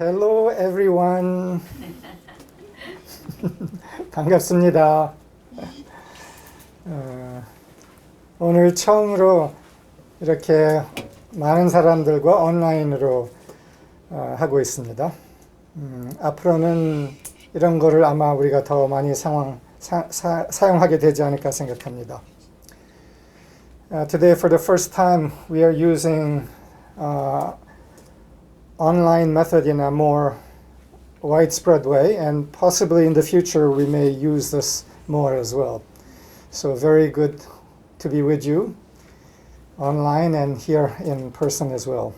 Hello everyone. 반갑습니다. 오늘 처음으로 이렇게 많은 사람들과 온라인으로 하고 있습니다. 앞으로는 이런 거를 아마 우리가 더 많이 사용하게 되지 않을까 생각합니다. Today, for the first time, we are using online method in a more widespread way, and possibly in the future we may use this more as well. So very good to be with you online and here in person as well.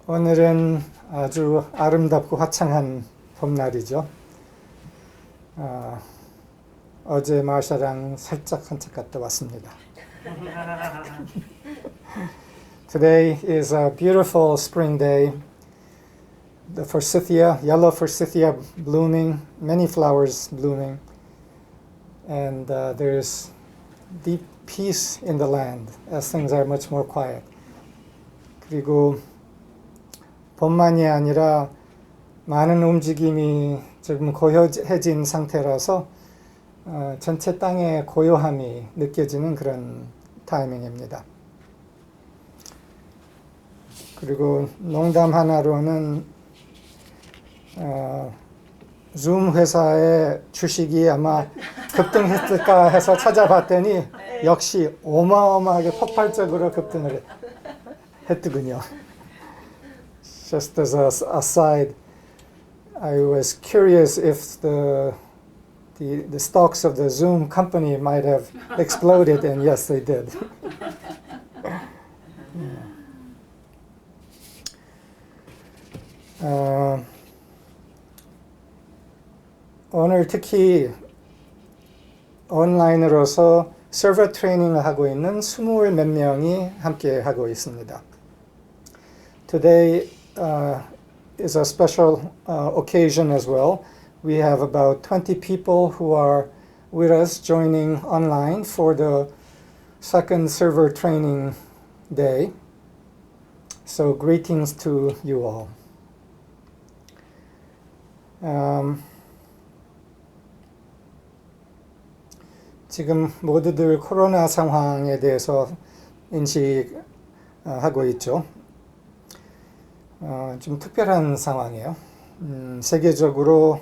오늘은 아주 아름답고 화창한 봄날이죠. 어제 마샤랑 살짝 산책 갔다 왔습니다. Today is a beautiful spring day. The forsythia, yellow forsythia blooming, many flowers blooming, and there's deep peace in the land as things are much more quiet. 그리고 봄만이 아니라 많은 움직임이 지금 고요해진 상태라서 전체 땅의 고요함이 느껴지는 그런 타이밍입니다. 그리고 농담 하나로는 줌 회사의 주식이 아마 급등했을까 해서 찾아봤더니 역시 어마어마하게 폭발적으로 급등을 했더군요. Just as an aside, I was curious if the stocks of the Zoom company might have exploded, and yes, they did. 오늘 특히 온라인으로서 서버 트레이닝을 하고 있는 20 몇 명이 함께 하고 있습니다. Today is a special occasion as well. We have about 20 people who are with us joining online for the second server training day. So greetings to you all. 지금 모두들 코로나 상황에 대해서 인식하고 있죠. 좀 특별한 상황이에요. 세계적으로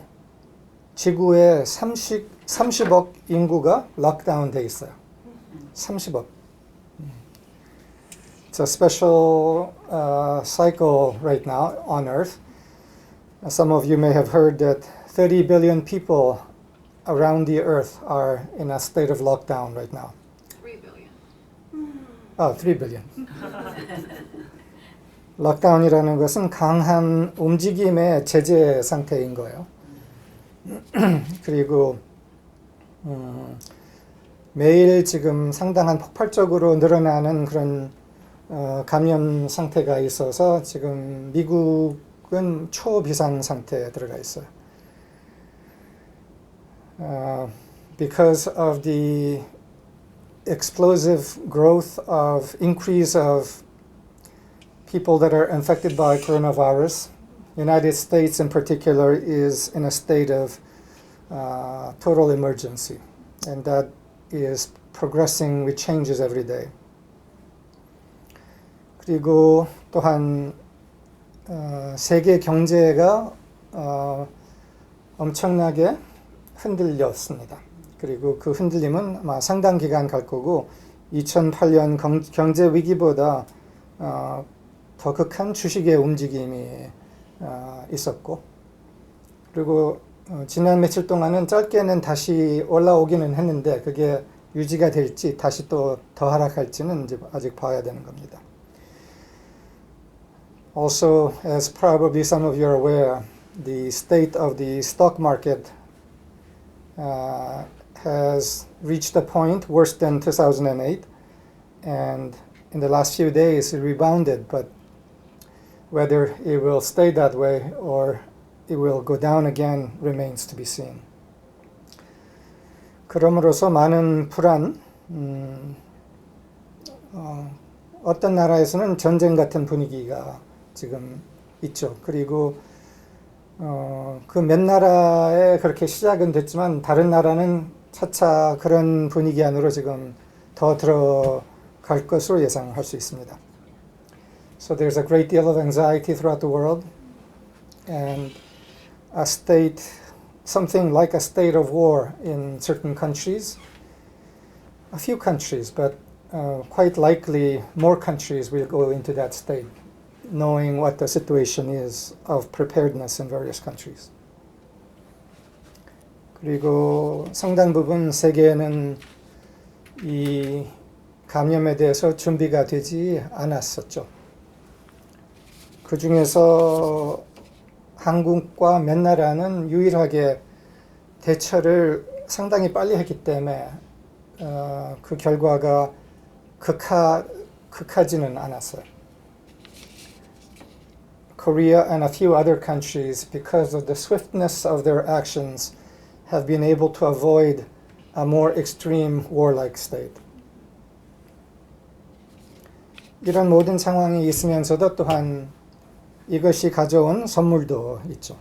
지구의 30억 인구가 락다운 돼 있어요. 30억. It's a special cycle right now on Earth. Some of you may have heard that 30 billion people around the Earth are in a state of lockdown right now. 3 billion. Oh, 3 billion. 락다운이라는 것은 강한 움직임의 제재 상태인 거예요. 그리고 매일 지금 상당한 폭발적으로 늘어나는 그런 감염 상태가 있어서 지금 미국은 초비상 상태에 들어가 있어요. Because of the explosive growth of increase of people that are infected by coronavirus, United States in particular is in a state of total emergency, and that is progressing with changes every day. 그리고 또한 세계 경제가 엄청나게 흔들렸습니다. 그리고 그 흔들림은 아마 상당 기간 갈 거고 2008년 경제 위기보다 더 극한 주식의 움직임이 있었고, 그리고 지난 며칠 동안은 짧게는 다시 올라오기는 했는데 그게 유지가 될지 다시 또 더 하락할지는 이제 아직 봐야 되는 겁니다. Also, as probably some of you are aware, the state of the stock market has reached a point worse than 2008, and in the last few days it rebounded, but whether it will stay that way or it will go down again remains to be seen. 그럼으로써 많은 불안, 어떤 나라에서는 전쟁 같은 분위기가 지금 있죠. 그리고 그 몇 나라에 그렇게 시작은 됐지만 다른 나라는 차차 그런 분위기 안으로 지금 더 들어갈 것으로 예상할 수 있습니다. So there's a great deal of anxiety throughout the world, and a state, something like a state of war in certain countries, a few countries, but quite likely more countries will go into that state, knowing what the situation is of preparedness in various countries. 그리고 상당 부분 세계는 이 감염에 대해서 준비가 되지 않았었죠. 그 중에서 한국과 몇 나라는 유일하게 대처를 상당히 빨리 했기 때문에 그 결과가 극하지는 않았어요. Korea and a few other countries, because of the swiftness of their actions, have been able to avoid a more extreme warlike state. 이런 모든 상황이 있으면서도 또한 이것이 가져온 선물도 있죠.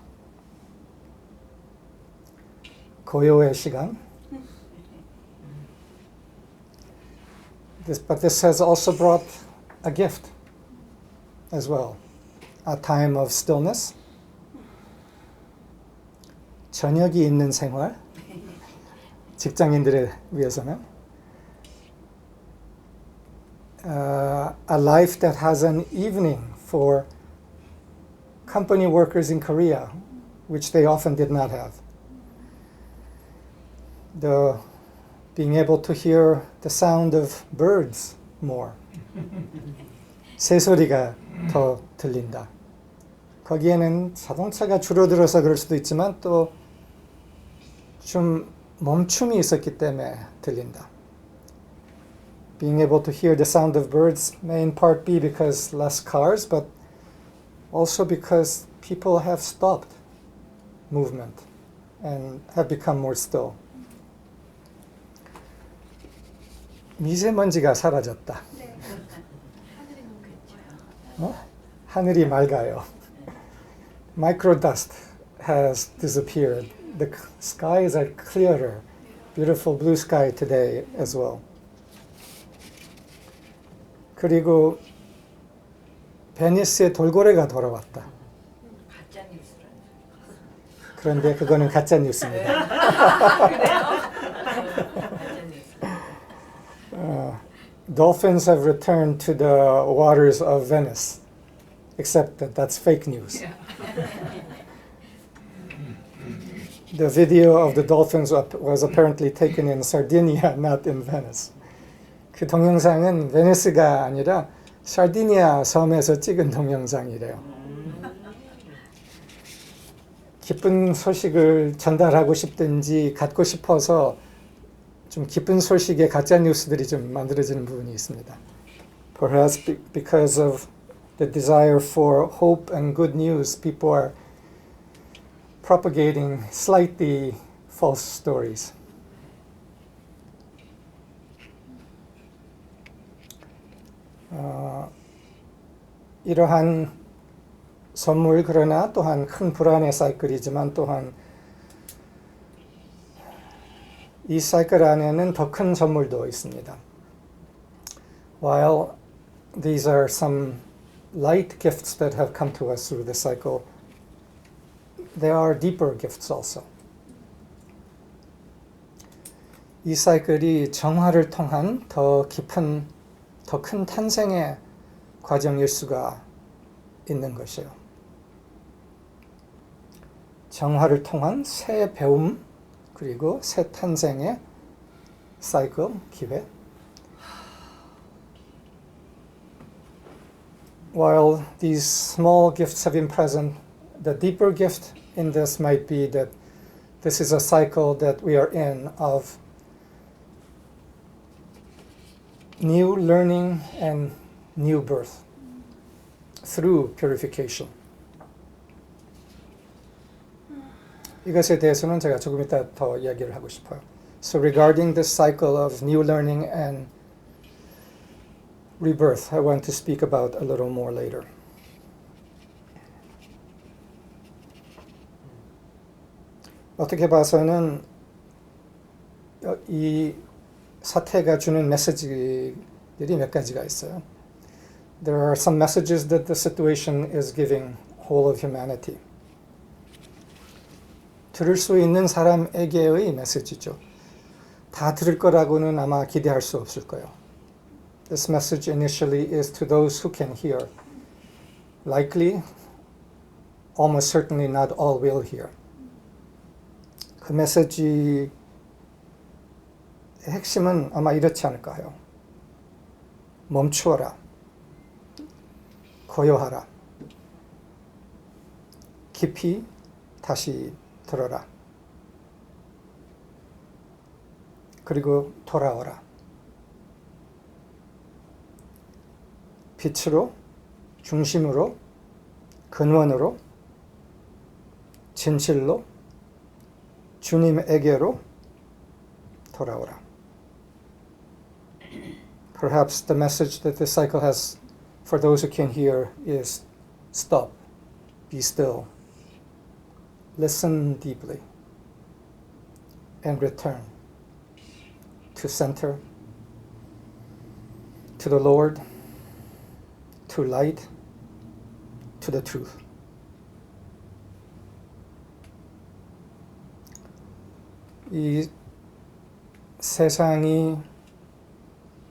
고요의 시간. But this has also brought a gift as well. A time of stillness. 저녁이 있는 생활. 직장인들에 위해서는. A life that has an evening for company workers in Korea, which they often did not have. Being able to hear the sound of birds more. 새소리가 더 들린다. 거기에는 자동차가 줄어들어서 그럴 수도 있지만 또 좀 멈춤이 있었기 때문에 들린다. Being able to hear the sound of birds may in part be because less cars, but also because people have stopped movement and have become more still. 미세먼지가 사라졌다. 네. 하늘이 너무 괜찮아요. 하늘이 맑아요. Microdust has disappeared. The skies are clearer. Beautiful blue sky today as well. 그리고 베니스의 돌고래가 돌아왔다. 가짜 뉴스라는. 그런데 그거는 가짜 뉴스입니다. 그래요? 가짜 뉴스. Dolphins have returned to the waters of Venice, except that that's fake news. The video of the dolphins was apparently taken in Sardinia, not in Venice. 그 동영상은 베니스가 아니라 사르디니아 섬에서 찍은 동영상이래요. 기쁜 소식을 전달하고 싶든지 갖고 싶어서 좀 기쁜 소식에 가짜 뉴스들이 좀 만들어지는 부분이 있습니다. Perhaps because of the desire for hope and good news, people are propagating slightly false stories. 이러한 선물 그러나 또한 큰 불안의 사이클이지만 또한 이 사이클 안에는 더 큰 선물도 있습니다. While these are some light gifts that have come to us through the cycle, there are deeper gifts also. 이 사이클이 정화를 통한 더 깊은, 더 큰 탄생의 과정일 수가 있는 것이에요. 정화를 통한 새 배움, 그리고 새 탄생의 사이클, 기회. While these small gifts have been present, the deeper gift in this might be that this is a cycle that we are in of new learning and new birth through purification. 이것에 대해서는 제가 조금 이따 더 이야기를 하고 싶어요. So regarding this cycle of new learning and rebirth, I want to speak about a little more later. 어떻게 봐서는 이 사태가 주는 메시지들이 몇 가지가 있어요. There are some messages that the situation is giving whole of humanity. 들을 수 있는 사람에게의 메시지죠. 다 들을 거라고는 아마 기대할 수 없을 거예요. This message initially is to those who can hear. Likely, almost certainly not all will hear. 그 메시지의 핵심은 아마 이렇지 않을까 해요. 멈추어라. 고요하라. 깊이 다시 들어라. 그리고 돌아오라. 빛으로, 중심으로, 근원으로, 진실로, 주님에게로 돌아오라. Perhaps the message that this cycle has for those who can hear is stop, be still, listen deeply, and return to center, to the Lord, to light, to the truth. 이 세상이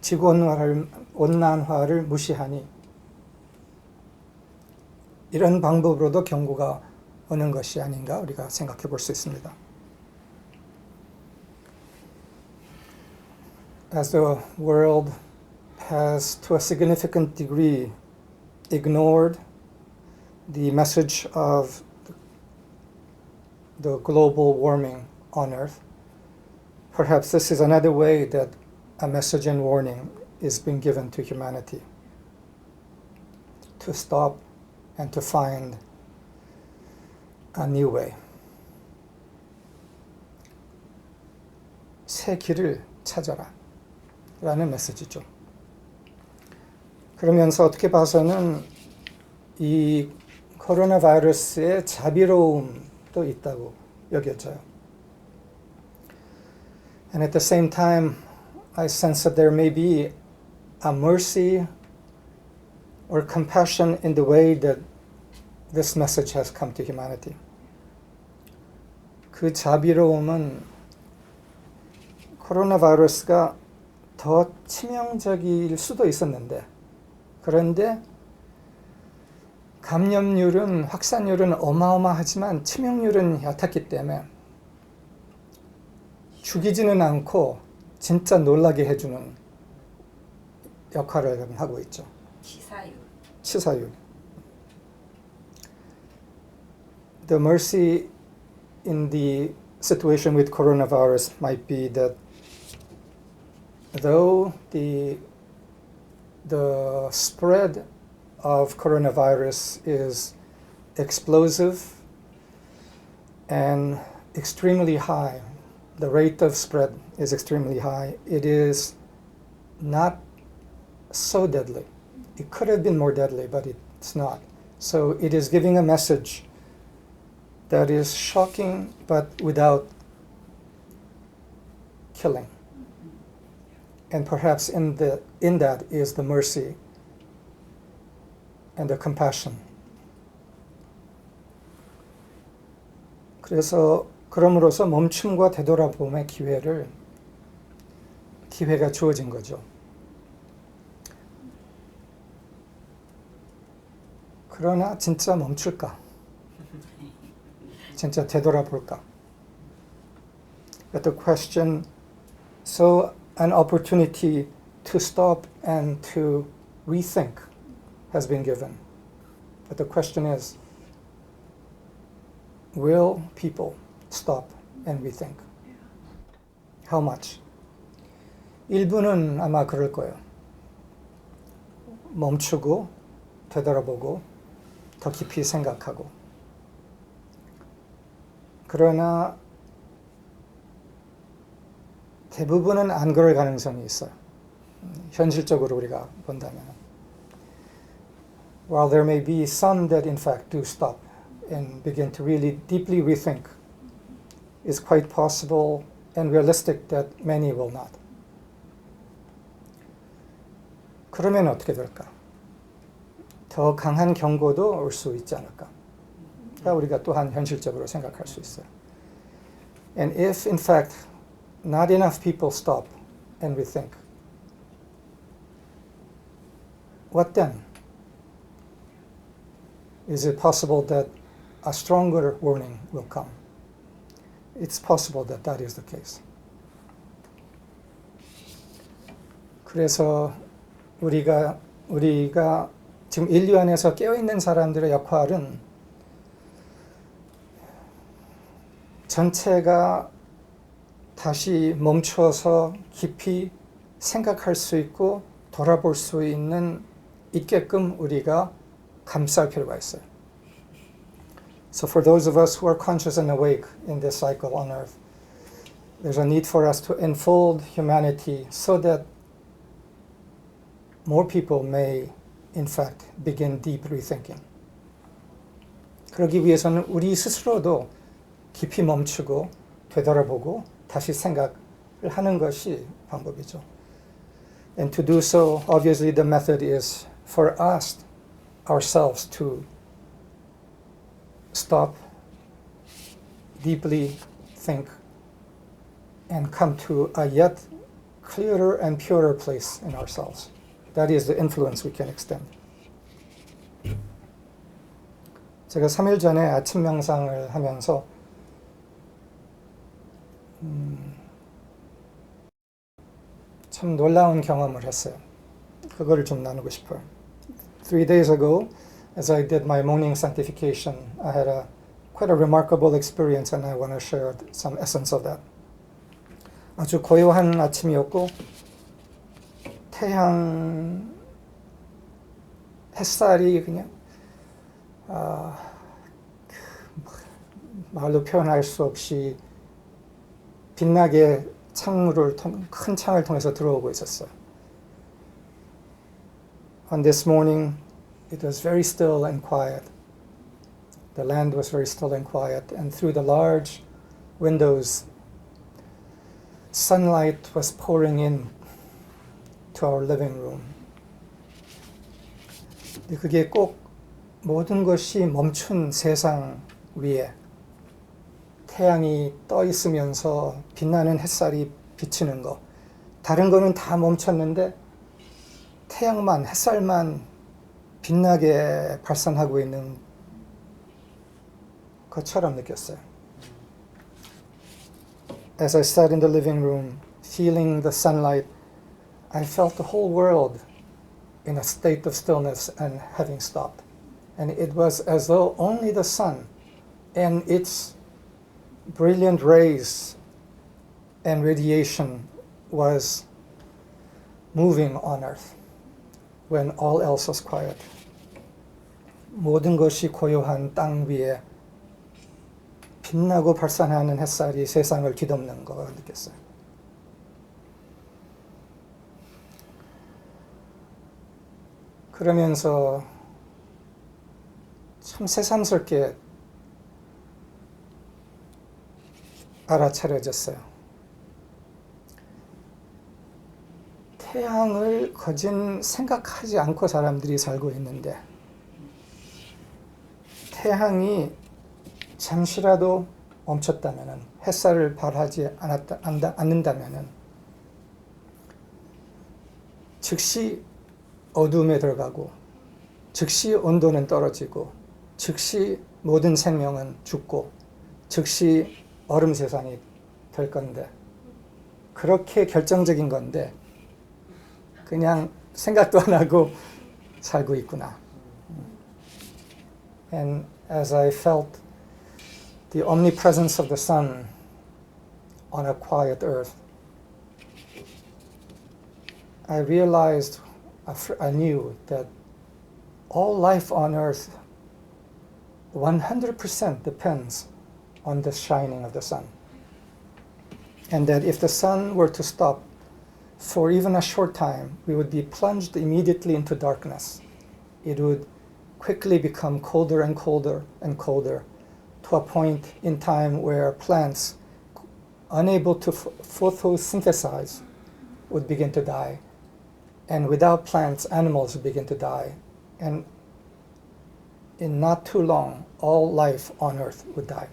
지구 온난화를 무시하니 이런 방법으로도 경고가 오는 것이 아닌가 우리가 생각해 볼 수 있습니다. As the world has to a significant degree ignored the message of the global warming on Earth, perhaps this is another way that a message and warning is being given to humanity to stop and to find a new way. 새 길을 찾아라 라는 메시지죠. 그러면서 어떻게 봐서는 이 코로나 바이러스의 자비로움도 있다고 여겨져요. And at the same time, I sense that there may be a mercy or compassion in the way that this message has come to humanity. 그 자비로움은 코로나 바이러스가 더 치명적일 수도 있었는데, 그런데 감염률은, 확산률은 어마어마하지만 치명률은 얕았기 때문에 죽이지는 않고 진짜 놀라게 해주는 역할을 하고 있죠. 치사율. The mercy in the situation with coronavirus might be that though the spread of coronavirus is explosive and extremely high, the rate of spread is extremely high, it is not so deadly. It could have been more deadly, but it's not. So it is giving a message that is shocking, but without killing. And perhaps in that is the mercy and the compassion. 그럼으로써 멈춤과 되돌아봄의 기회가 주어진 거죠. 그러나 진짜 멈출까? 진짜 되돌아볼까? But the question, so an opportunity to stop and to rethink has been given. But the question is, will people stop and rethink? How much? 일부는 아마 그럴 거예요. 멈추고 되돌아보고 더 깊이 생각하고. 그러나 대부분은 안 그럴 가능성이 있어요. 현실적으로 우리가 본다면. While there may be some that in fact do stop and begin to really deeply rethink, it's quite possible and realistic that many will not. 그러면 어떻게 될까? 더 강한 경고도 올 수 있지 않을까? 우리가 또한 현실적으로 생각할 수 있어요. And if in fact not enough people stop and rethink, what then? Is it possible that a stronger warning will come? It's possible that that is the case. 그래서 우리가 지금 인류 안에서 깨어있는 사람들의 역할은 전체가 다시 멈춰서 깊이 생각할 수 있고 돌아볼 수 있게끔 우리가 감쌀 필요가 있어요. So for those of us who are conscious and awake in this cycle on earth, there's a need for us to enfold humanity so that more people may in fact begin deep rethinking. 그러기 위해서는 우리 스스로도 깊이 멈추고 되돌아보고 다시 생각을 하는 것이 방법이죠. And to do so, obviously the method is for us ourselves to stop, deeply think, and come to a yet clearer and purer place in ourselves. That is the influence we can extend. 제가 3일 전에 아침 명상을 하면서 참 놀라운 경험을 했어요. 그거를 좀 나누고 싶어요. 3 days ago, as I did my morning sanctification, I had quite a remarkable experience and I want to share some essence of that. 아주 고요한 아침이었고 햇살이 그냥 말로 표현할 수 없이 빛나게 큰 창을 통해서 들어오고 있었어요. On this morning, it was very still and quiet. The land was very still and quiet, and through the large windows, sunlight was pouring in to our living room. 그게 꼭 모든 것이 멈춘 세상 위에 태양이 떠 있으면서 빛나는 햇살이 비치는 거, 다른 거는 다 멈췄는데 태양만, 햇살만 빛나게 발산하고 있는 것처럼 느꼈어요. As I sat in the living room, feeling the sunlight, I felt the whole world in a state of stillness and having stopped. And it was as though only the sun and its brilliant rays and radiation was moving on earth when all else was quiet. 모든 것이 고요한 땅 위에 빛나고 발산하는 햇살이 세상을 뒤덮는 거 느꼈어요. 그러면서 참 새삼스럽게 알아차려졌어요. 태양을 거진 생각하지 않고 사람들이 살고 있는데 태양이 잠시라도 멈췄다면, 햇살을 발하지 않는다면 즉시 어둠에 들어가고 즉시 온도는 떨어지고 즉시 모든 생명은 죽고 즉시 얼음 세상이 될 건데, 그렇게 결정적인 건데 그냥 생각도 안 하고 살고 있구나. And as I felt the omnipresence of the sun on a quiet earth, I realized anew that all life on earth 100% depends on the shining of the sun. and that if the sun were to stop for even a short time, we would be plunged immediately into darkness. It would quickly become colder and colder and colder to a point in time where plants, unable to photosynthesize, would begin to die. And without plants, animals would begin to die. And in not too long, all life on earth would die.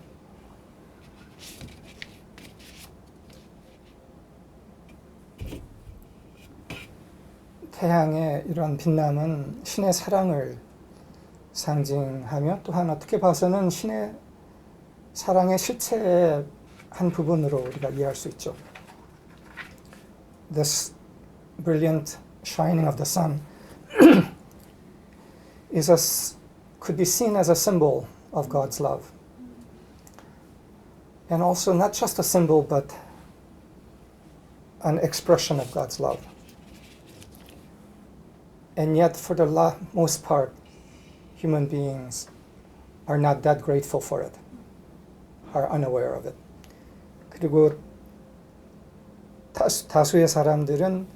태양의 이런 빛남은 신의 사랑을 상징하며 또한 어떻게 봐서는 신의 사랑의 실체의 한 부분으로 우리가 이해할 수 있죠. This brilliant shining of the sun could be seen as a symbol of God's love. And also not just a symbol, but an expression of God's love. And yet, for the most part, human beings are not that grateful for it, are unaware of it. 그리고 다수의 사람들은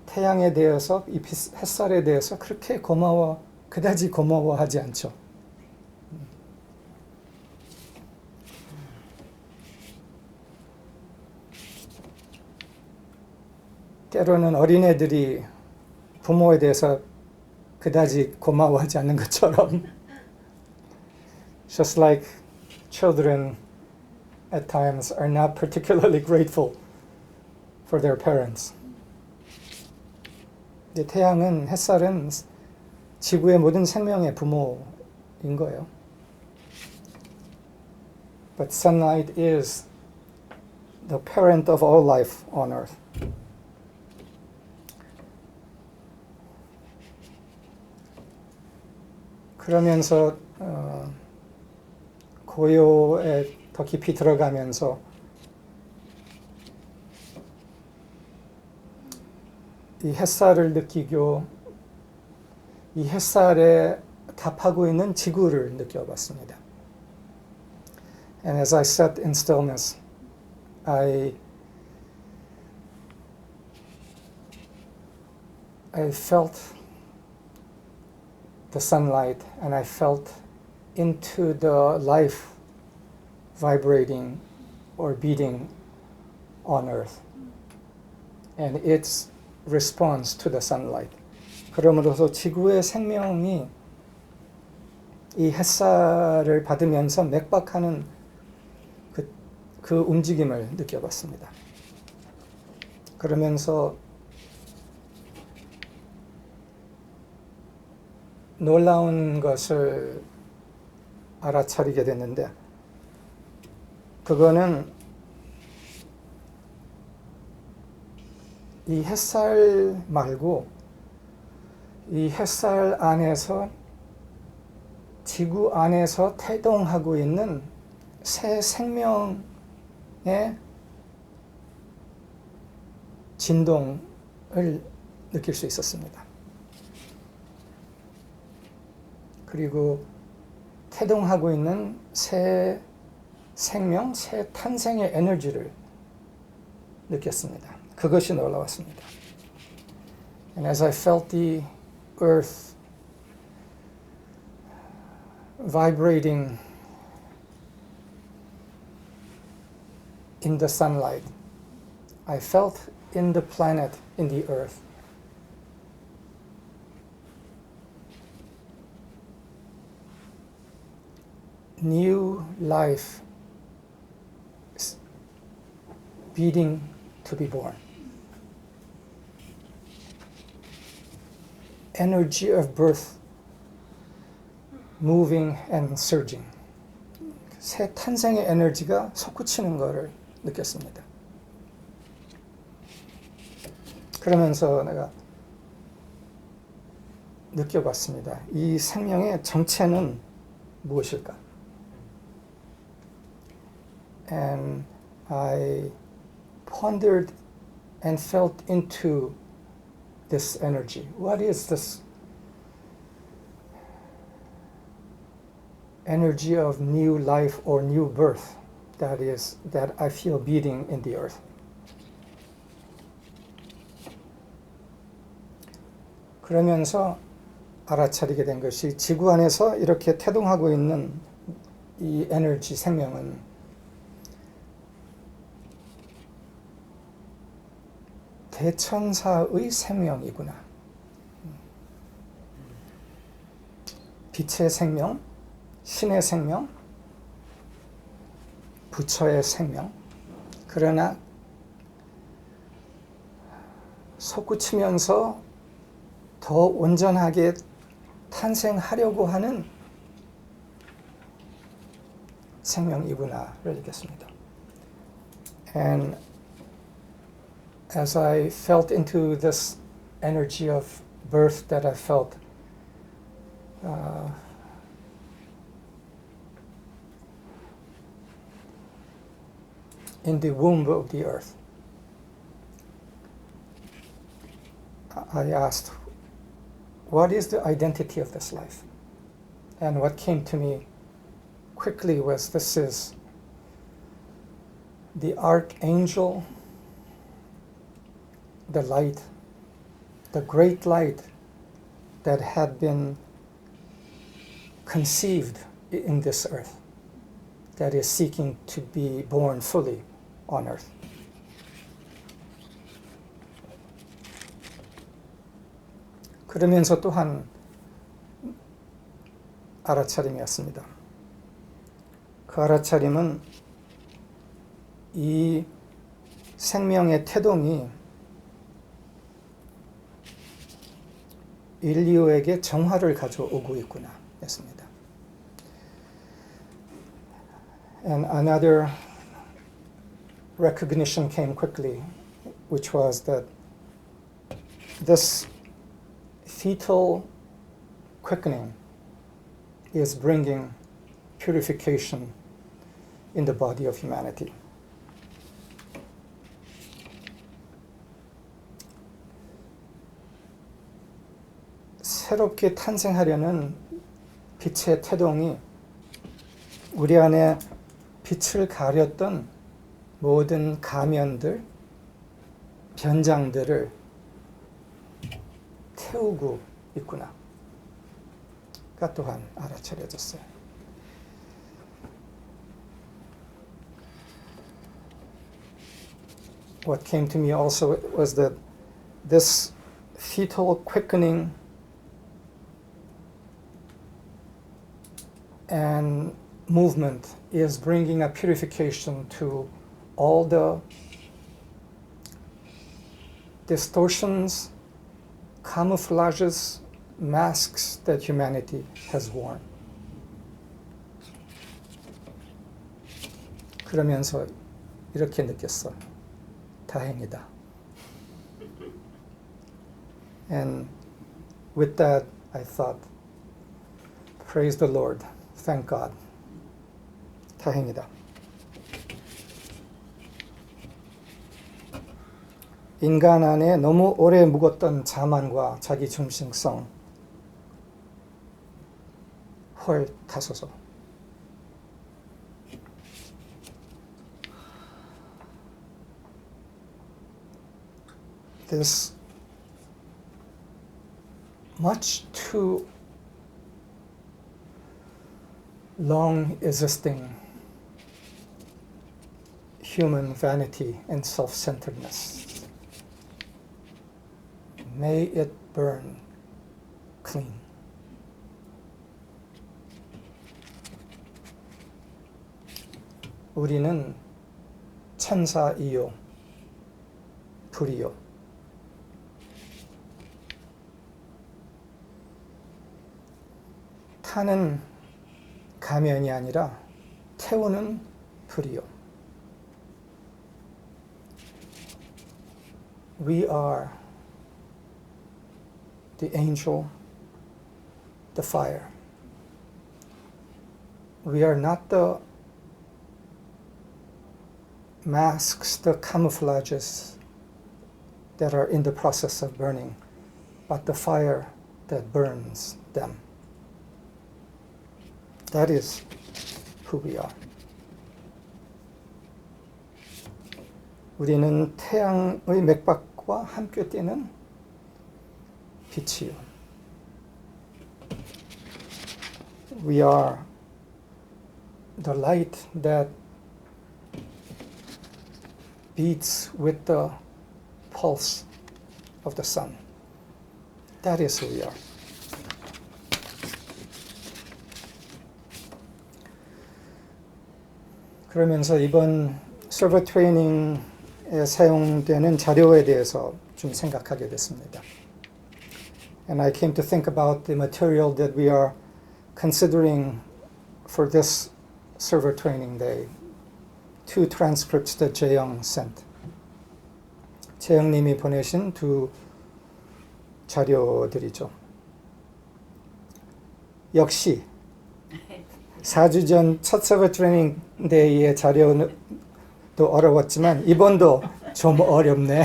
태양에 대해서, 이 햇살에 대해서 그렇게 그다지 고마워하지 않죠. 때로는 어린애들이 부모에 대해서 그다지 고마워하지 않는 것처럼 just like children at times are not particularly grateful for their parents. 태양은, 햇살은 지구의 모든 생명의 부모인 거예요. But sunlight is the parent of all life on earth. 그러면서 고요에 더 깊이 들어가면서 이 햇살을 느끼고 이 햇살에 답하고 있는 지구를 느껴봤습니다. And as I sat in stillness, I felt the sunlight, and I felt into the life vibrating or beating on earth and its response to the sunlight. 그러므로서 지구의 생명이 이 햇살을 받으면서 맥박하는 그 움직임을 느껴봤습니다. 그러면서 놀라운 것을 알아차리게 됐는데, 그거는 이 햇살 말고 이 햇살 안에서, 지구 안에서 태동하고 있는 새 생명의 진동을 느낄 수 있었습니다. 그리고 태동하고 있는 새 생명, 새 탄생의 에너지를 느꼈습니다. 그것이 놀라웠습니다. And as I felt the earth vibrating in the sunlight, I felt in the planet, in the earth, new life beating to be born. Energy of birth moving and surging. 새 탄생의 에너지가 솟구치는 것을 느꼈습니다. 그러면서 내가 느껴봤습니다. 이 생명의 정체는 무엇일까? And I pondered and felt into this energy. What is this energy of new life or new birth that I feel beating in the earth. 그러면서 알아차리게 된 것이 지구 안에서 이렇게 태동하고 있는 이 에너지 생명은 대천사의 생명이구나. 빛의 생명, 신의 생명, 부처의 생명. 그러나 솟구치면서 더 온전하게 탄생하려고 하는 생명이구나를 느꼈습니다. And as I felt into this energy of birth that I felt in the womb of the earth, I asked, what is the identity of this life? And what came to me quickly was this is the archangel, the light, the great light that had been conceived in this earth, that is seeking to be born fully on earth. 그러면서 또한 알아차림이었습니다. 그 알아차림은 이 생명의 태동이 인류에게 정화를 가져오고 있구나 했습니다. And another recognition came quickly, which was that this fetal quickening is bringing purification in the body of humanity. 새롭게 탄생하려는 빛의 태동이 우리 안에 빛을 가렸던 모든 가면들, 변장들을 태우고 있구나. 가 또한 알아차려졌어요. What came to me also was that this fetal quickening and movement is bringing a purification to all the distortions, camouflages, masks that humanity has worn. 그러면서 이렇게 느꼈어. 다행이다. And with that, I thought, praise the Lord. Thank God. 다행이다. 인간 안에 너무 오래 묵었던 자만과 자기 중심성 헐 타소서. This much too long existing human vanity and self-centeredness. May it burn clean. 우리는 천사이요, 불이요. 타는 가면이 아니라 태우는 불이요. We are the angel, the fire. We are not the masks, the camouflages that are in the process of burning, but the fire that burns them. That is who we are. 우리는 태양의 맥박과 함께 뛰는 빛이요. We are the light that beats with the pulse of the sun. That is who we are. 그러면서 이번 서버 트레이닝에 사용되는 자료에 대해서 좀 생각하게 됐습니다. And I came to think about the material that we are considering for this server training day. 2 transcripts that 재영 sent. 재영님이 보내신 2 자료들이죠. 역시 4주 전 첫 서버 트레이닝 데이의 자료도 어려웠지만 이번도 좀 어렵네.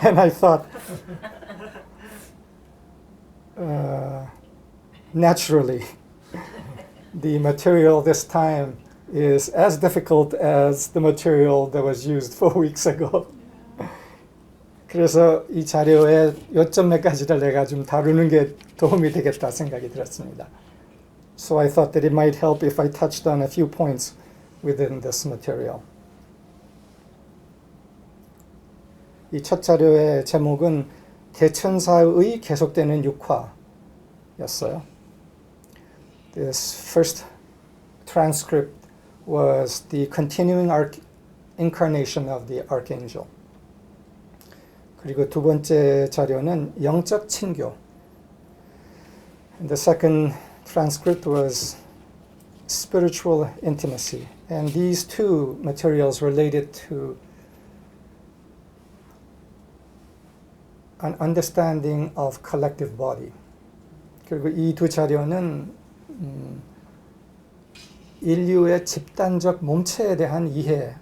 And I thought, naturally, the material this time is as difficult as the material that was used 4 weeks ago. 그래서 이 자료의 요점 몇 가지를 내가 좀 다루는 게 도움이 되겠다 생각이 들었습니다. So I thought that it might help if I touched on a few points within this material. 이 첫 자료의 제목은 대천사의 계속되는 육화였어요. This first transcript was the continuing incarnation of the archangel. 그리고 두 번째 자료는 영적 친교. And the second transcript was spiritual intimacy. And these 2 materials related to an understanding of collective body. 그리고 이 2 자료는 인류의 집단적 몸체에 대한 이해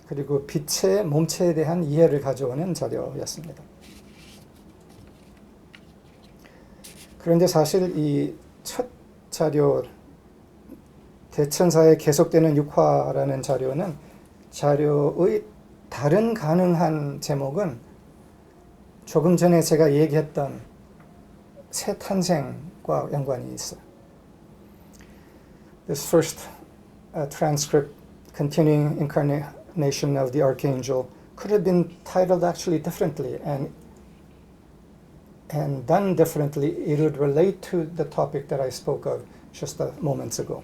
그리고 빛의 몸체에 대한 이해를 가져오는 자료였습니다. 그런데 사실 이 첫 자료 대천사의 계속되는 육화라는 자료는 자료의 다른 가능한 제목은 조금 전에 제가 얘기했던 새 탄생과 연관이 있어요. This first transcript, Continuing Incarnation of the Archangel, could have been titled actually differently and done differently. It would relate to the topic that I spoke of just a moments ago.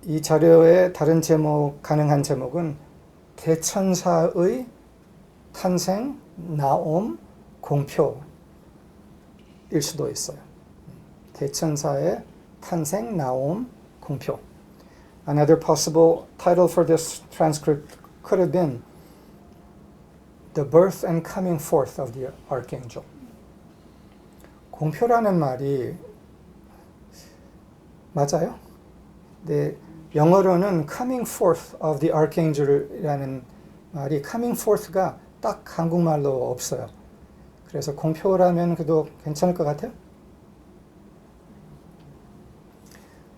이 자료의 다른 제목, 가능한 제목은 대천사의 탄생, 나옴, 공표일 수도 있어요. 대천사의 탄생, 나옴, 공표. Another possible title for this transcript could have been The Birth and Coming Forth of the Archangel. 공표라는 말이 맞아요? 네, 영어로는 Coming Forth of the Archangel이라는 말이 Coming Forth가 딱 한국말로 없어요. 그래서 공표라면 그래도 괜찮을 것 같아요?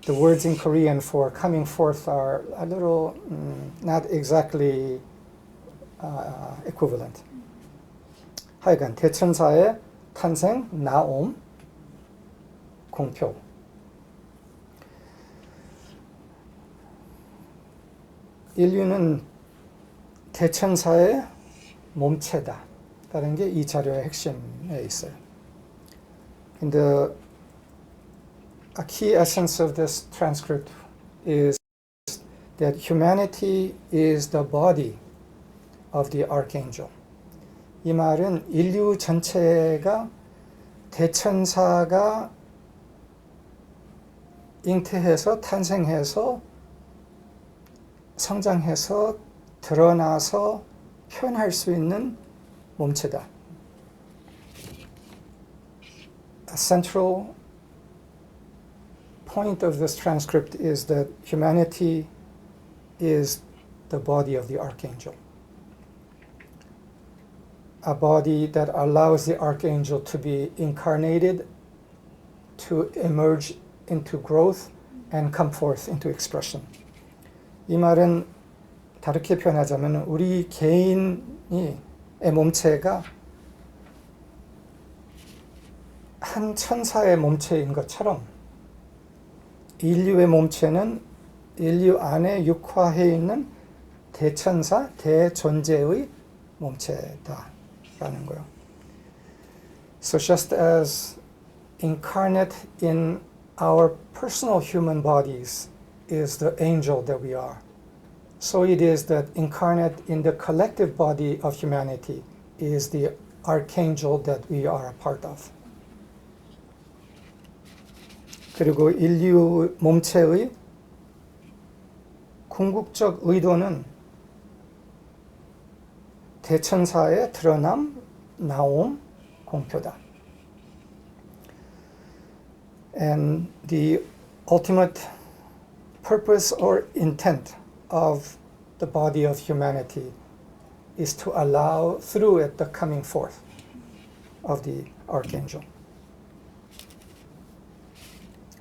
The words in Korean for coming forth are a little not exactly equivalent. 하여간 대천사의 탄생, 나옴, 공표. 인류는 대천사의 몸체다. 라는 게 이 자료의 핵심에 있어요. And a key essence of this transcript is that humanity is the body of the archangel. 이 말은 인류 전체가 대천사가 잉태해서 탄생해서 성장해서 드러나서 표현할 수 있는 몸체다. A central point of this transcript is that humanity is the body of the archangel. A body that allows the archangel to be incarnated, to emerge into growth and come forth into expression. 이 말은 다르게 표현하자면 우리 개인의 몸체가 한 천사의 몸체인 것처럼 인류의 몸체는 인류 안에 육화해 있는 대천사, 대존재의 몸체다라는 거예요. So just as incarnate in our personal human bodies is the angel that we are, so it is that incarnate in the collective body of humanity is the archangel that we are a part of. 그리고 인류 몸체의 궁극적 의도는 대천사의 드러남, 나옴, 공표다. And the ultimate purpose or intent of the body of humanity is to allow through it the coming forth of the archangel.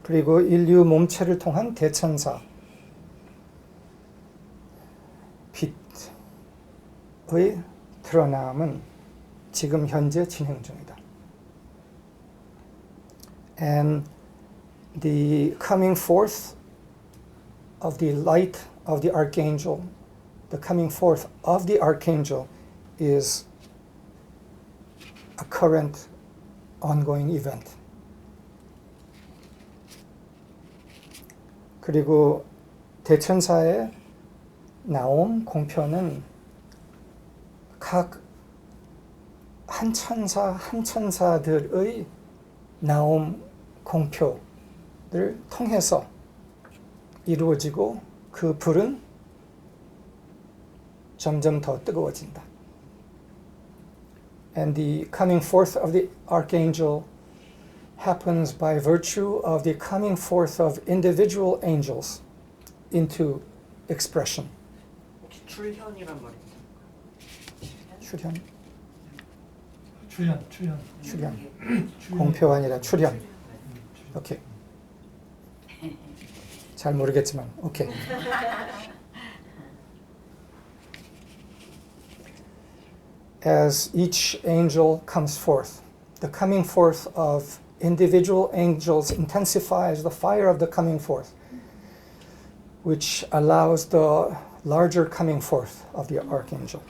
그리고 인류 몸체를 통한 대천사, 빛의 드러남은 지금 현재 진행 중이다. And the coming forth of the light of the archangel, the coming forth of the archangel is a current ongoing event. 그리고 대천사의 나옴, 공표는 각 한 천사 한 천사들의 나옴, 공표를 통해서 이루어지고 그 불은 점점 더 뜨거워진다. And the coming forth of the archangel happens by virtue of the coming forth of individual angels into expression. 출현이란 말입니다. 출현. 공표 아니라 출현. 오케이. 잘 모르겠지만 오케이. As each angel comes forth, the coming forth of individual angels intensifies the fire of the coming forth, which allows the larger coming forth of the archangel.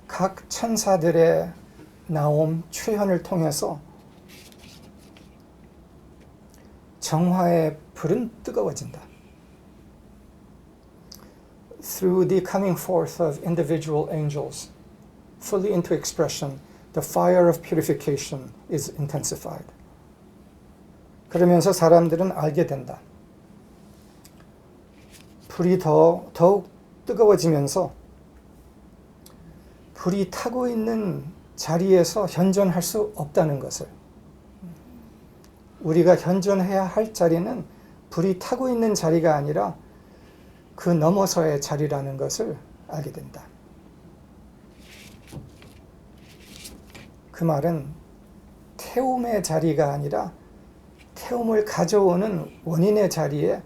각 천사들의 나옴, 출현을 통해서 정화의 불은 뜨거워진다. Through the coming forth of individual angels, fully into expression, the fire of purification is intensified. 그러면서 사람들은 알게 된다. 불이 더욱 뜨거워지면서 불이 타고 있는 자리에서 현존할 수 없다는 것을, 우리가 현존해야 할 자리는 불이 타고 있는 자리가 아니라 그 넘어서의 자리라는 것을 알게 된다. 그 말은 태움의 자리가 아니라 태움을 가져오는 원인의 자리에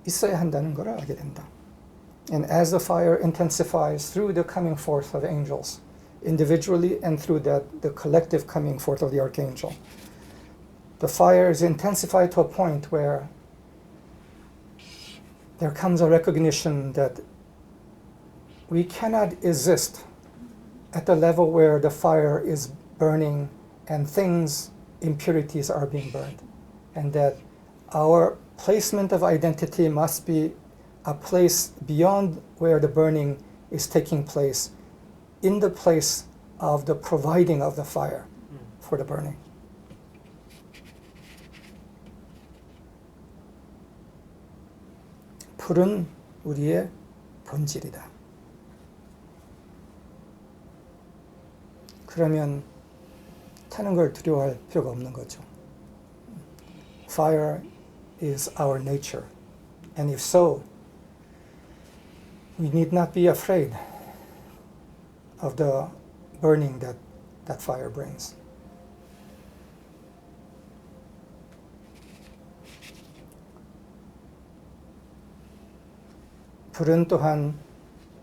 있어야 한다는 것을 알게 된다. And as the fire intensifies through the coming forth of angels, individually and through the collective coming forth of the archangel, the fire is intensified to a point where there comes a recognition that we cannot exist at the level where the fire is burning and things, impurities are being burned. And that our placement of identity must be a place beyond where the burning is taking place, in the place of the providing of the fire for the burning. 불은 우리의 본질이다. 그러면 타는 걸 두려워할 필요가 없는 거죠. Fire is our nature. And if so, we need not be afraid of the burning that that fire brings. 불은 또한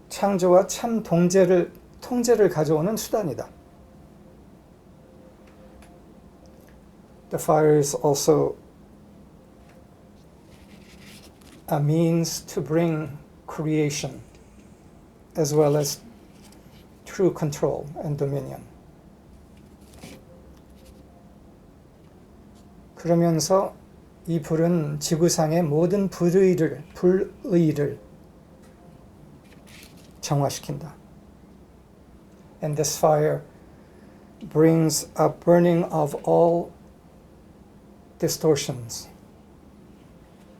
창조와 참 통제를 가져오는 수단이다. The fire is also a means to bring creation as well as true control and dominion. 그러면서 이 불은 지구상의 모든 불의를 정화시킨다. And this fire brings a burning of all distortions,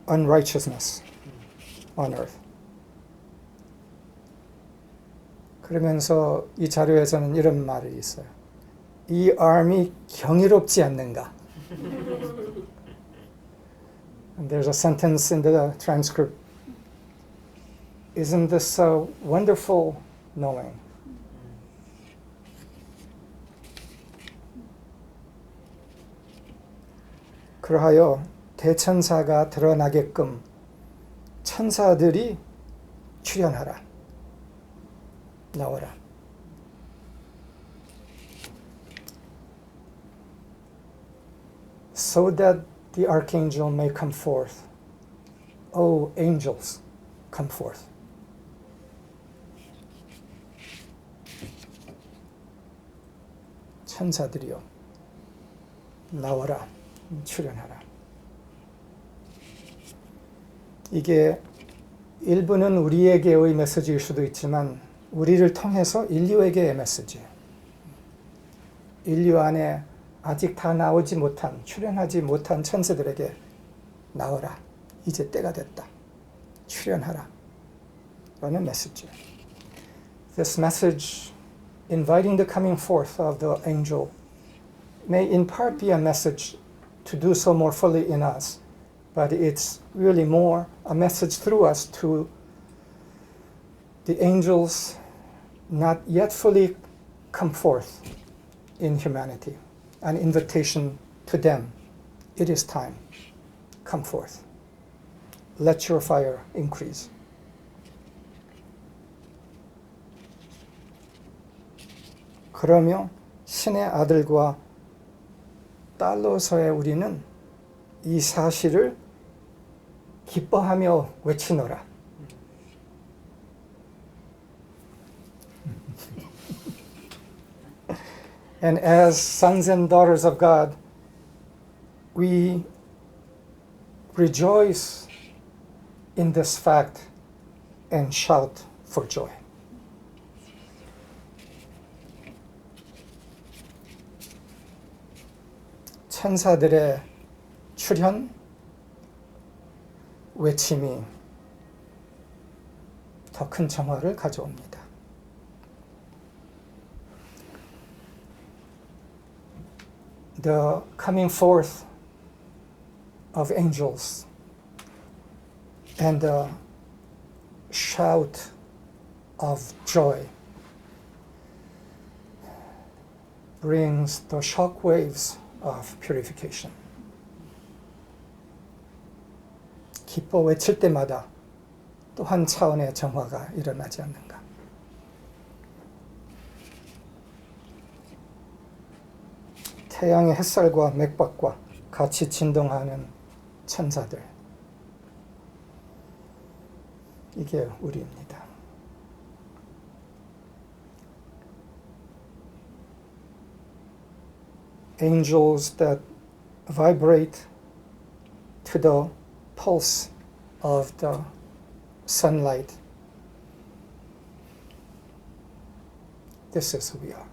unrighteousness on earth. 그러면서 이 자료에서는 이런 말이 있어요. 이 arm이 경이롭지 않는가? And there's a sentence in the transcript. Isn't this so wonderful knowing? 그러하여 대천사가 드러나게끔 천사들이 출현하라. 나오라. So that the archangel may come forth. O angels, come forth. 천사들이여, 나와라, 출현하라. 이게 일부는 우리에게의 메시지일 수도 있지만 우리를 통해서 인류에게의 메시지예요. 인류 안에 아직 다 나오지 못한, 출현하지 못한 천사들에게 나와라. 이제 때가 됐다. 출현하라. 라는 메시지예요. This message inviting the coming forth of the angel may in part be a message to do so more fully in us, but it's really more a message through us to the angels not yet fully come forth in humanity, an invitation to them. It is time. Come forth. Let your fire increase. 그러며 신의 아들과 딸로서의 우리는 이 사실을 기뻐하며 외치노라. And as sons and daughters of God, we rejoice in this fact and shout for joy. 천사들의 출현, 외침이 더 큰 정화를 가져옵니다. The coming forth of angels and the shout of joy brings the shock waves of purification. 기뻐 외칠 때마다 또 한 차원의 정화가 일어나지 않는가. 태양의 햇살과 맥박과 같이 진동하는 천사들. 이게 우리입니다. Angels that vibrate to the pulse of the sunlight. This is who we are.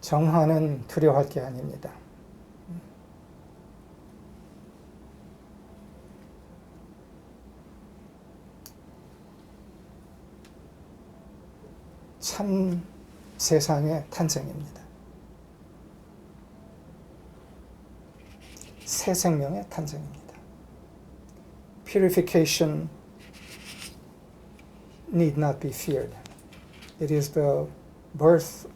정화는 두려워할 게 아닙니다. 참 세상의 탄생입니다. 새 생명의 탄생입니다. Purification need not be feared. It is the birth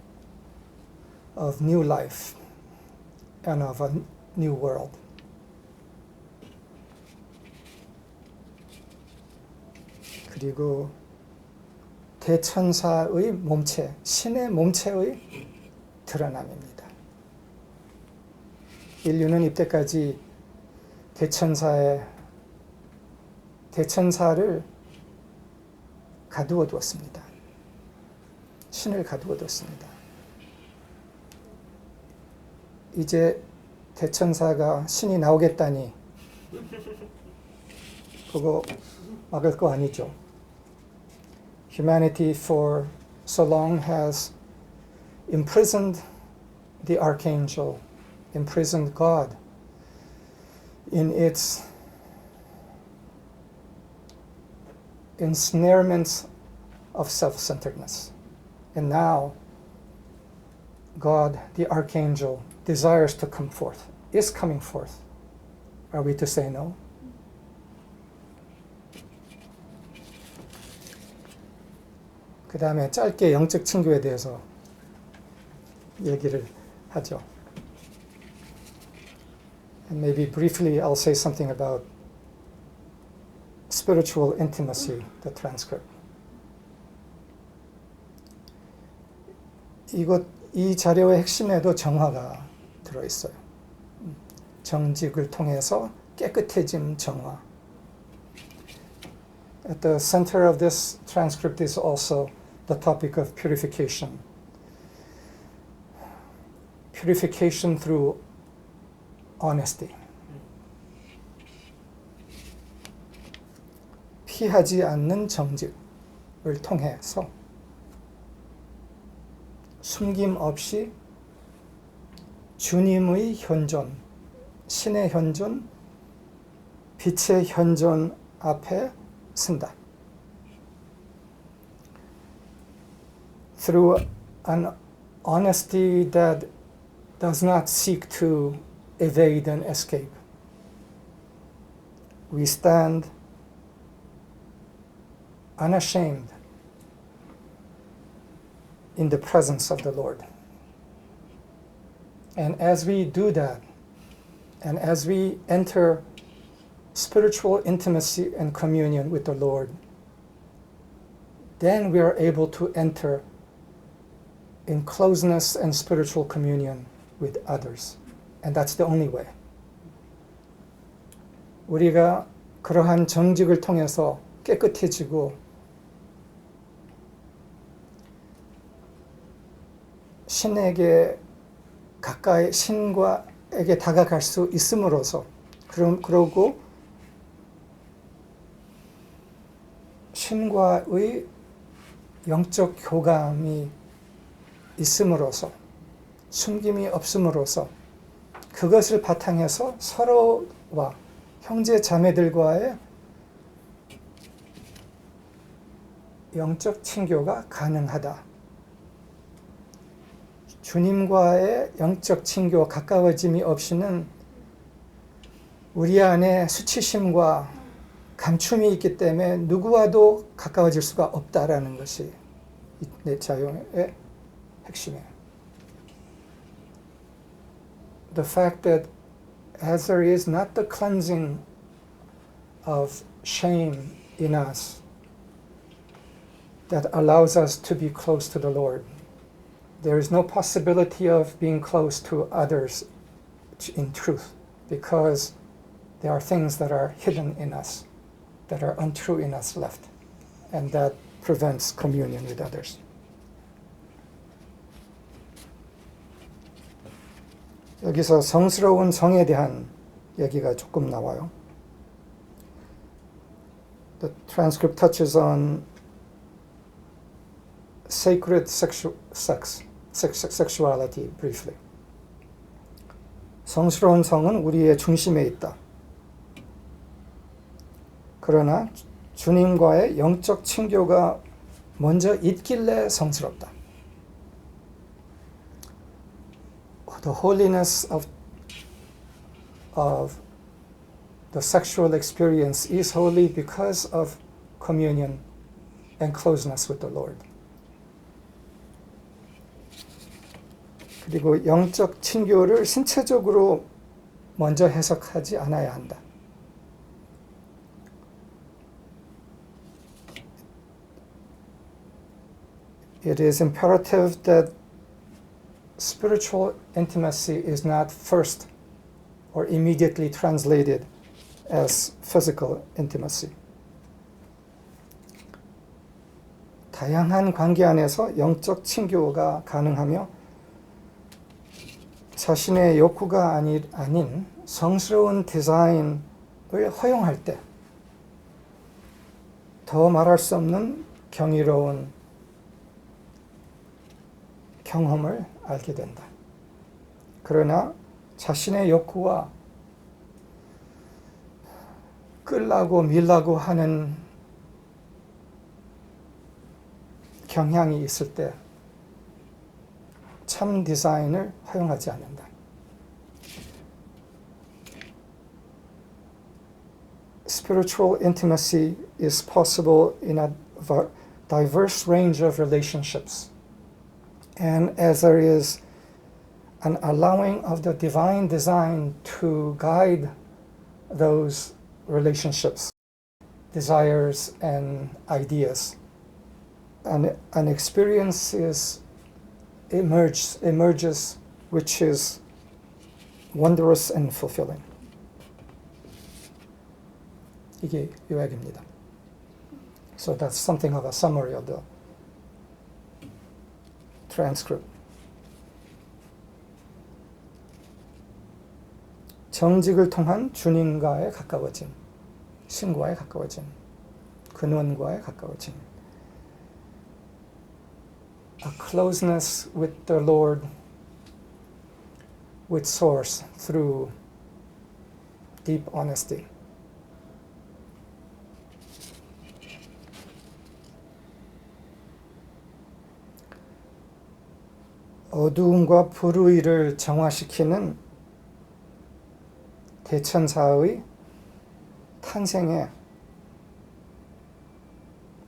of new life and of a new world. 그리고 대천사의 몸체, 신의 몸체의 드러남입니다. 인류는 이때까지 대천사를 가두어 두었습니다. 신을 가두어 두었습니다. 이제 대천사가 신이 나오겠다니 그거 막을 거 아니죠. Humanity for so long has imprisoned the archangel, imprisoned God in its ensnarements of self-centeredness. And now, God, the archangel, desires to come forth, is coming forth. Are we to say no? 그 다음에 짧게 영적 친교에 대해서 얘기를 하죠. And maybe briefly I'll say something about spiritual intimacy, the transcript. 이 자료의 핵심에도 정화가 들어있어요. 정직을 통해서 깨끗해짐 정화. At the center of this transcript is also the topic of purification. Purification through honesty. 피하지 않는 정직을 통해서 숨김 없이 주님의 현존, 신의 현존, 빛의 현존 앞에 쓴다. Through an honesty that does not seek to evade and escape. We stand unashamed in the presence of the Lord. And as we do that, and as we enter spiritual intimacy and communion with the Lord, then we are able to enter in closeness and spiritual communion with others. And that's the only way. 우리가 그러한 정직을 통해서 깨끗해지고 신에게 가까이 신과에게 다가갈 수 있음으로써 그러고 신과의 영적 교감이 있음으로써 숨김이 없음으로써 그것을 바탕해서 서로와 형제 자매들과의 영적 친교가 가능하다. 주님과의 영적 친교, 가까워짐이 없이는 우리 안에 수치심과 감춤이 있기 때문에 누구와도 가까워질 수가 없다라는 것이 내 자용의 핵심이에요. The fact that as there is not the cleansing of shame in us that allows us to be close to the Lord, there is no possibility of being close to others in truth because there are things that are hidden in us, that are untrue in us left, and that prevents communion with others. 여기서 성스러운 성에 대한 얘기가 조금 나와요. The transcript touches on sacred sexuality briefly. 성스러운 성은 우리의 중심에 있다. 그러나 주님과의 영적 친교가 먼저 있길래 성스럽다. The holiness of of the sexual experience is holy because of communion and closeness with the Lord. 그리고 영적 친교를 신체적으로 먼저 해석하지 않아야 한다. It is imperative that spiritual intimacy is not first or immediately translated as physical intimacy. 다양한 관계 안에서 영적 친교가 가능하며 자신의 욕구가 아닌 성스러운 디자인을 허용할 때 더 말할 수 없는 경이로운 경험을 알게 된다. 그러나 자신의 욕구와 끌라고 밀라고 하는 경향이 있을 때 참 디자인을 허용하지 않는다. Spiritual intimacy is possible in a diverse range of relationships. And as there is an allowing of the divine design to guide those relationships, desires, and ideas, an experience emerges which is wondrous and fulfilling. 이게 요약입니다. So that's something of a summary of the transcript. 정직을 통한 주님과의 가까워짐, 신과의 가까워짐, 근원과의 가까워짐. A closeness with the Lord, with Source, through deep honesty. 어두움과 불의를 정화시키는 대천사의 탄생에,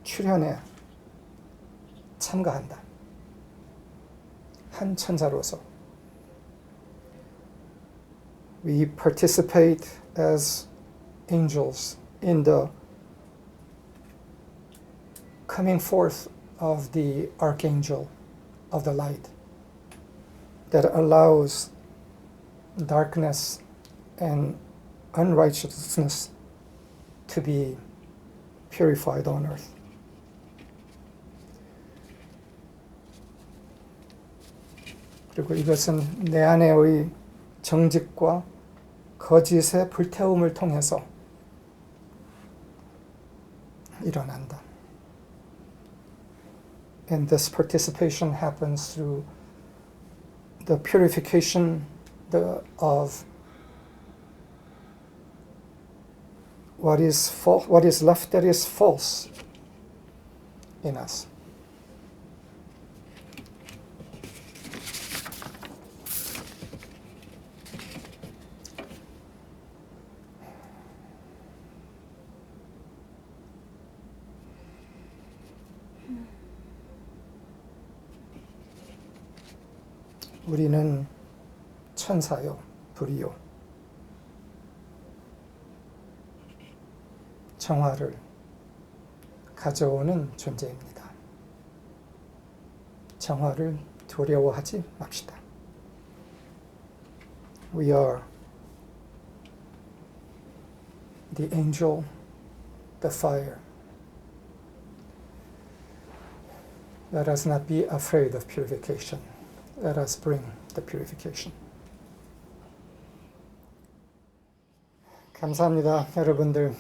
출현에 참가한다. 한 천사로서. We participate as angels in the coming forth of the archangel of the light that allows darkness and unrighteousness to be purified on earth. 그리고 이것은 내 안에의 정직과 거짓의 불태움을 통해서 일어난다. And this participation happens through the purification of what is left that is false in us. 우리는 천사요, 불이요. 정화를 가져오는 존재입니다. 정화를 두려워하지 맙시다. We are the angel, the fire. Let us not be afraid of purification. Let us bring the purification. 감사합니다, 여러분들.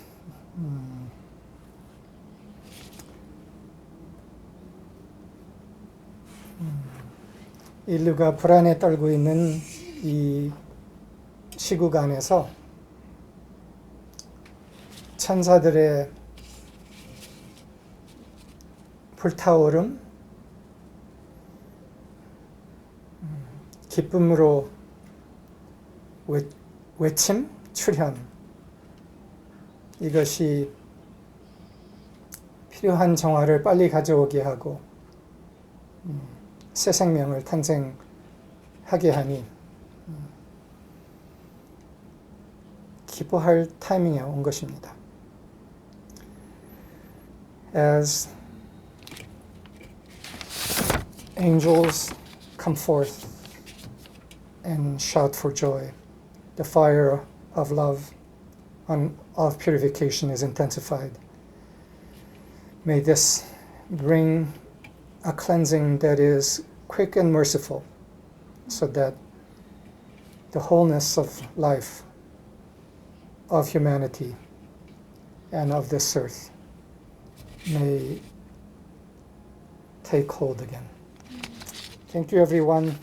인류가 불안에 떨고 있는 이 시국 안에서 천사들의 불타오름, 기쁨으로 외침, 출현, 이것이 필요한 정화를 빨리 가져오게 하고 새 생명을 탄생하게 하니 기뻐할 타이밍에 온 것입니다. As angels come forth and shout for joy, the fire of love and of purification is intensified. May this bring a cleansing that is quick and merciful, so that the wholeness of life, of humanity, and of this earth may take hold again. Thank you, everyone.